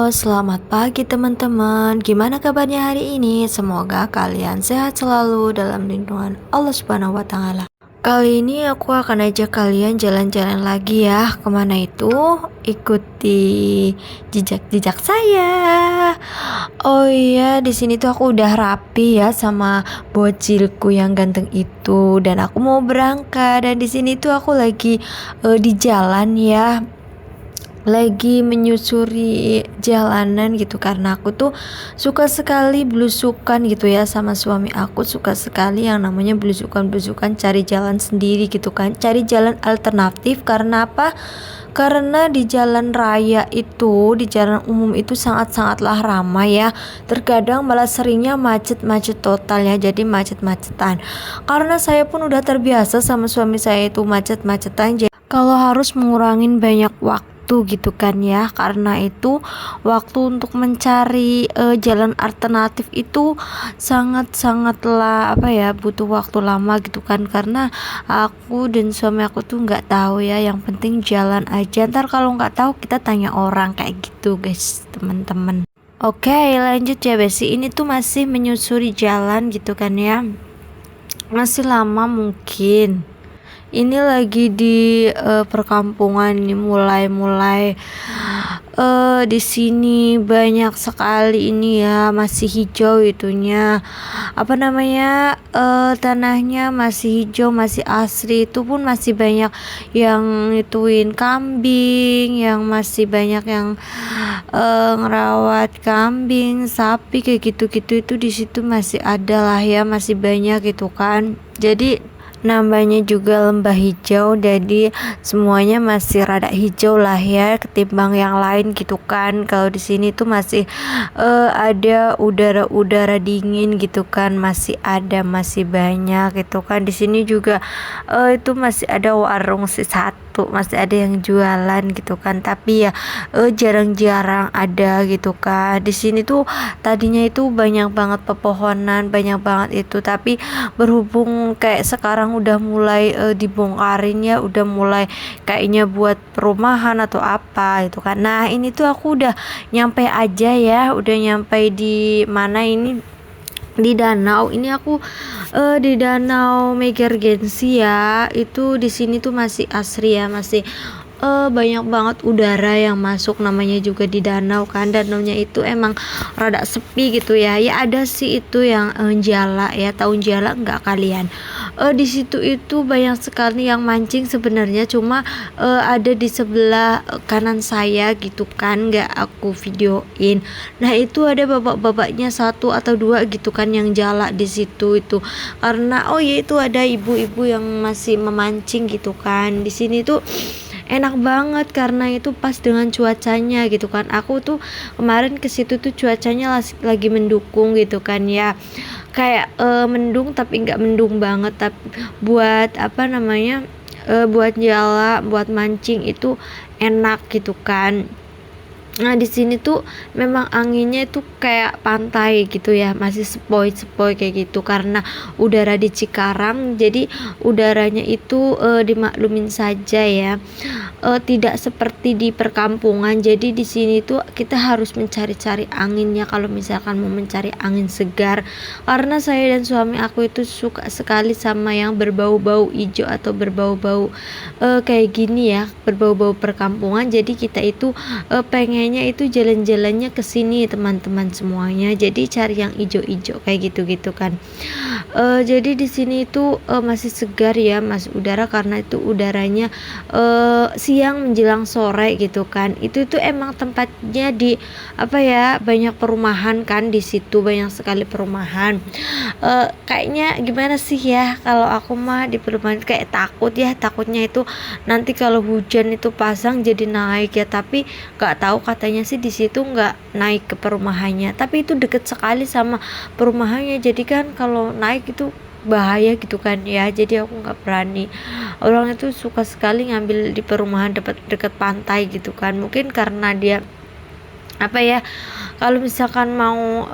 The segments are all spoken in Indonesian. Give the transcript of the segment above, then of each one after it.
Halo, selamat pagi teman-teman. Gimana kabarnya hari ini? Semoga kalian sehat selalu dalam lindungan Allah Subhanahu wa Ta'ala. Kali ini aku akan ajak kalian jalan-jalan lagi ya. Kemana itu? Ikuti jejak-jejak saya. Oh iya, di sini tuh aku udah rapi ya sama bocilku yang ganteng itu, dan aku mau berangkat. Dan di sini tuh aku lagi di jalan ya, lagi menyusuri jalanan gitu, karena aku tuh suka sekali belusukan gitu ya sama suami aku, suka sekali yang namanya belusukan cari jalan sendiri gitu kan, cari jalan alternatif. Karena apa? Karena di jalan raya itu, di jalan umum itu sangat-sangatlah ramai ya. Terkadang malah seringnya macet-macet total ya, jadi macet-macetan. Karena saya pun udah terbiasa sama suami saya itu macet-macetan, jadi kalau harus mengurangin banyak waktu gitu kan ya. Karena itu waktu untuk mencari jalan alternatif itu sangat-sangatlah butuh waktu lama gitu kan, karena aku dan suami aku tuh nggak tahu ya, yang penting jalan aja, ntar kalau nggak tahu kita tanya orang, kayak gitu guys teman-teman. Oke, lanjut ya Besi. Ini tuh masih menyusuri jalan gitu kan ya, masih lama mungkin. Ini lagi di perkampungan, ini mulai di sini banyak sekali ini ya, masih hijau itunya, tanahnya masih hijau, masih asri. Itu pun masih banyak yang ituin kambing, yang masih banyak yang ngerawat kambing, sapi kayak gitu-gitu. Itu di situ masih ada lah ya, masih banyak gitu kan. Jadi namanya juga lembah hijau, jadi semuanya masih rada hijau lah ya ketimbang yang lain gitu kan. Kalau di sini tuh masih ada udara-udara dingin gitu kan, masih ada, masih banyak gitu kan. Di sini juga itu masih ada warung sih satu, masih ada yang jualan gitu kan, tapi ya jarang-jarang ada gitu kan. Di sini tuh tadinya itu banyak banget pepohonan, banyak banget itu, tapi berhubung kayak sekarang udah mulai dibongkarin ya, udah mulai kayaknya buat perumahan atau apa itu kan. Nah ini tuh aku udah nyampe aja ya, udah nyampe di mana ini, di danau. Ini aku di danau Megergensi ya. Itu di sini tuh masih asri ya, masih banyak banget udara yang masuk, namanya juga di danau kan. Danaunya itu emang rada sepi gitu ya. Ya ada sih itu yang jala ya, tahu jala enggak kalian? Di situ itu banyak sekali yang mancing sebenarnya, cuma ada di sebelah kanan saya gitu kan, nggak aku videoin. Nah itu ada bapak-bapaknya satu atau dua gitu kan yang jala di situ itu, karena oh ya itu ada ibu-ibu yang masih memancing gitu kan. Di sini tuh enak banget karena itu pas dengan cuacanya gitu kan. Aku tuh kemarin ke situ tuh cuacanya lagi mendukung gitu kan ya, kayak mendung tapi nggak mendung banget, tapi buat buat jala, buat mancing itu enak gitu kan. Nah di sini tuh memang anginnya itu kayak pantai gitu ya, masih sepoi-sepoi kayak gitu, karena udara di Cikarang, jadi udaranya itu dimaklumin saja ya, tidak seperti di perkampungan. Jadi di sini tuh kita harus mencari-cari anginnya kalau misalkan mau mencari angin segar, karena saya dan suami aku itu suka sekali sama yang berbau-bau hijau atau berbau-bau kayak gini ya, berbau-bau perkampungan. Jadi kita itu pengennya itu jalan-jalannya ke sini teman-teman semuanya, jadi cari yang ijo-ijo kayak gitu-gitu kan. Jadi di sini itu masih segar ya, masih udara, karena itu udaranya siang menjelang sore gitu kan. Itu emang tempatnya di banyak perumahan kan, di situ banyak sekali perumahan. Kayaknya gimana sih ya, kalau aku mah di perumahan kayak takutnya itu nanti kalau hujan itu pasang jadi naik ya, tapi nggak tahu, katanya sih di situ nggak naik ke perumahannya, tapi itu deket sekali sama perumahannya, jadi kan kalau naik itu bahaya gitu kan ya. Jadi aku nggak berani. Orang itu suka sekali ngambil di perumahan deket pantai gitu kan, mungkin karena dia kalau misalkan mau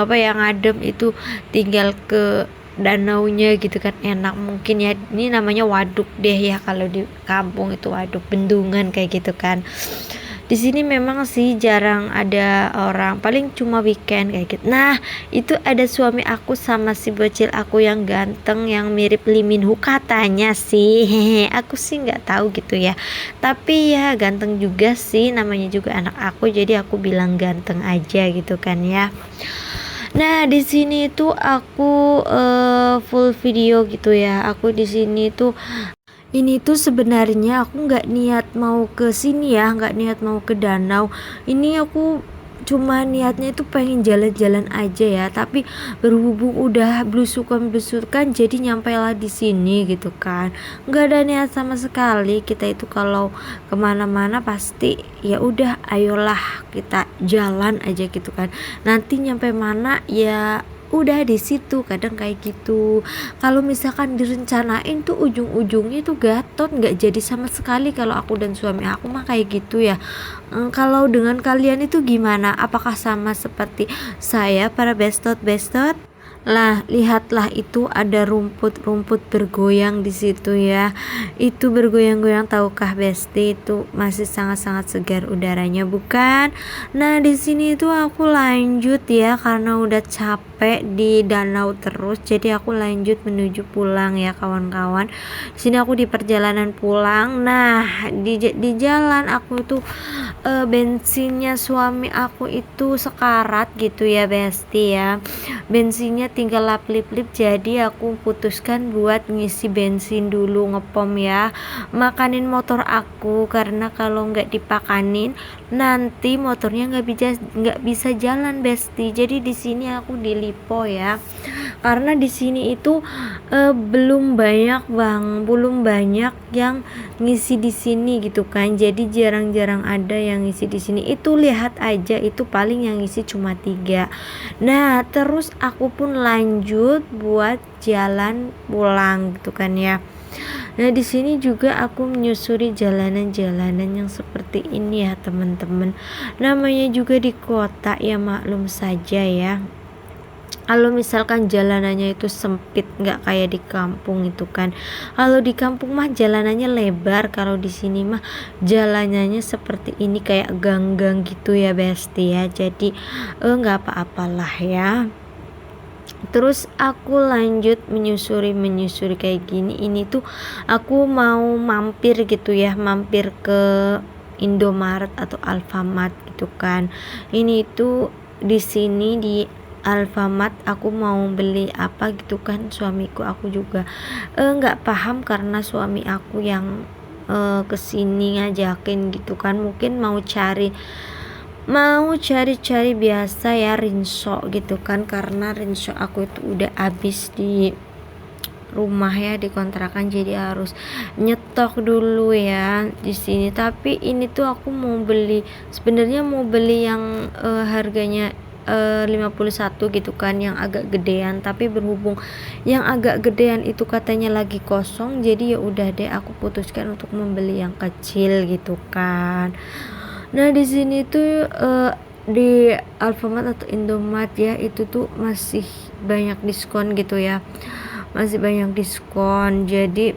ngadem itu tinggal ke danaunya gitu kan, enak mungkin ya. Ini namanya waduk deh ya, kalau di kampung itu waduk, bendungan kayak gitu kan. Di sini memang sih jarang ada orang, paling cuma weekend kayak gitu. Nah, itu ada suami aku sama si bocil aku yang ganteng yang mirip Lee Min Ho katanya sih. Hehe, aku sih nggak tahu gitu ya. Tapi ya ganteng juga sih, namanya juga anak aku, jadi aku bilang ganteng aja gitu kan ya. Nah, di sini tuh aku full video gitu ya. Aku di sini tuh ini tuh sebenarnya aku nggak niat mau ke sini ya, nggak niat mau ke danau. Ini aku cuma niatnya itu pengen jalan-jalan aja ya, tapi berhubung udah belusukan jadi nyampe lah di sini gitu kan. Nggak ada niat sama sekali. Kita itu kalau kemana-mana pasti ya udah ayolah kita jalan aja gitu kan. Nanti nyampe mana ya udah di situ, kadang kayak gitu. Kalau misalkan direncanain tuh ujung-ujungnya tuh gatot, nggak jadi sama sekali. Kalau aku dan suami aku mah kayak gitu ya. Kalau dengan kalian itu gimana? Apakah sama seperti saya para bestot-bestot? Lah, lihatlah itu ada rumput-rumput bergoyang di situ ya. Itu bergoyang-goyang, tahukah Besti, itu masih sangat-sangat segar udaranya bukan? Nah, di sini itu aku lanjut ya karena udah capek di danau terus. Jadi aku lanjut menuju pulang ya kawan-kawan. Di sini aku di perjalanan pulang. Nah, di jalan aku tuh bensinnya suami aku itu sekarat gitu ya Besti ya. Bensinnya tinggal lap-lip-lip, jadi aku putuskan buat ngisi bensin dulu, ngepom ya, makanin motor aku, karena kalau nggak dipakanin nanti motornya nggak bisa jalan Besti. Jadi di sini aku di Lipo ya, karena di sini itu belum banyak yang ngisi di sini gitu kan, jadi jarang-jarang ada yang ngisi di sini. Itu lihat aja, itu paling yang ngisi cuma 3. Nah, terus aku pun lanjut buat jalan pulang gitu kan ya. Nah, di sini juga aku menyusuri jalanan-jalanan yang seperti ini ya teman-teman. Namanya juga di kota ya, maklum saja ya. Kalau misalkan jalanannya itu sempit, nggak kayak di kampung itu kan. Kalau di kampung mah jalanannya lebar, kalau di sini mah jalanannya seperti ini kayak gang-gang gitu ya Besti ya. Jadi nggak apa-apalah ya. Terus aku lanjut menyusuri kayak gini. Ini tuh aku mau mampir gitu ya, mampir ke Indomaret atau Alfamart gitu kan. Ini tuh di sini di Alfamart aku mau beli apa gitu kan. Suamiku aku juga nggak paham karena suami aku yang kesini ngajakin gitu kan, mungkin mau cari biasa ya rinso gitu kan, karena rinso aku itu udah habis di rumah ya, di kontrakan, jadi harus nyetok dulu ya di sini. Tapi ini tuh aku sebenarnya mau beli yang harganya 51 gitu kan, yang agak gedean, tapi berhubung yang agak gedean itu katanya lagi kosong, jadi ya udah deh aku putuskan untuk membeli yang kecil gitu kan. Nah, di sini tuh di Alfamart atau Indomaret ya, itu tuh masih banyak diskon gitu ya. Masih banyak diskon. Jadi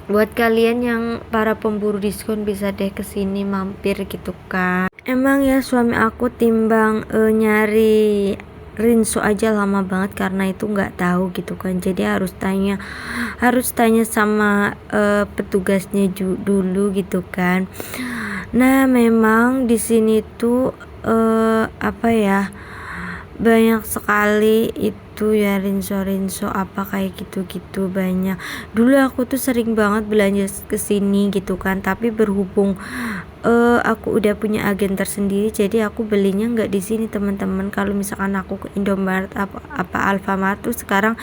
buat kalian yang para pemburu diskon bisa deh kesini mampir gitu kan. Emang ya suami aku timbang nyari rinso aja lama banget karena itu nggak tahu gitu kan. Jadi harus tanya sama petugasnya dulu gitu kan. Nah, memang di sini tuh apa ya, banyak sekali itu ya rinso apa kayak gitu-gitu banyak. Dulu aku tuh sering banget belanja ke sini gitu kan, tapi berhubung aku udah punya agen tersendiri, jadi aku belinya nggak di sini teman-teman. Kalau misalkan aku ke Indomaret apa Alfamart tuh sekarang,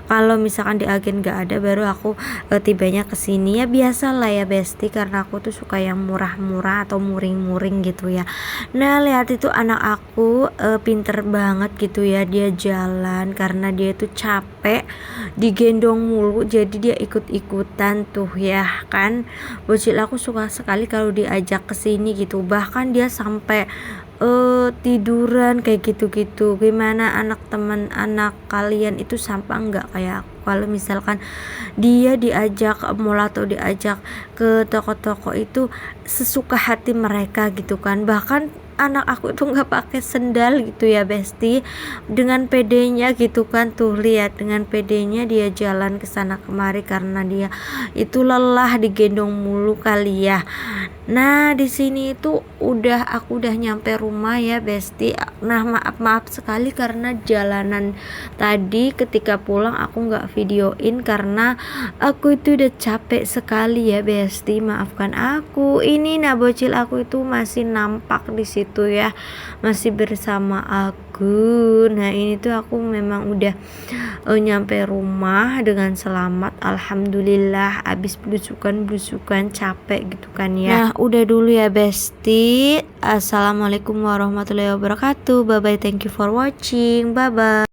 kalau misalkan di agen nggak ada, baru aku tibanya ke sini ya. Biasa lah ya Besti, karena aku tuh suka yang murah-murah atau muring-muring gitu ya. Nah, lihat itu anak aku pinter banget gitu ya, dia jalan karena dia tuh capek digendong mulu, jadi dia ikut-ikutan tuh ya kan. Bocil aku suka sekali kalau diajak ke sini gitu, bahkan dia sampai tiduran kayak gitu-gitu. Gimana anak kalian itu sampah nggak kayak aku? kalau misalkan dia diajak mall atau diajak ke toko-toko itu sesuka hati mereka gitu kan. Bahkan anak aku itu nggak pakai sendal gitu ya Besti, dengan pedenya gitu kan. Tuh lihat, dengan pedenya dia jalan ke sana kemari karena dia itu lelah digendong mulu kali ya. Nah di sini itu aku udah nyampe rumah ya Besti. Nah maaf sekali karena jalanan tadi ketika pulang aku nggak videoin karena aku itu udah capek sekali ya Besti, maafkan aku. Ini nah bocil aku itu masih nampak di situ ya, masih bersama aku. Nah ini tuh aku memang udah nyampe rumah dengan selamat, alhamdulillah. Abis blusukan capek gitu kan ya. Nah udah dulu ya Besti. Assalamualaikum warahmatullahi wabarakatuh. Bye bye, thank you for watching, bye bye.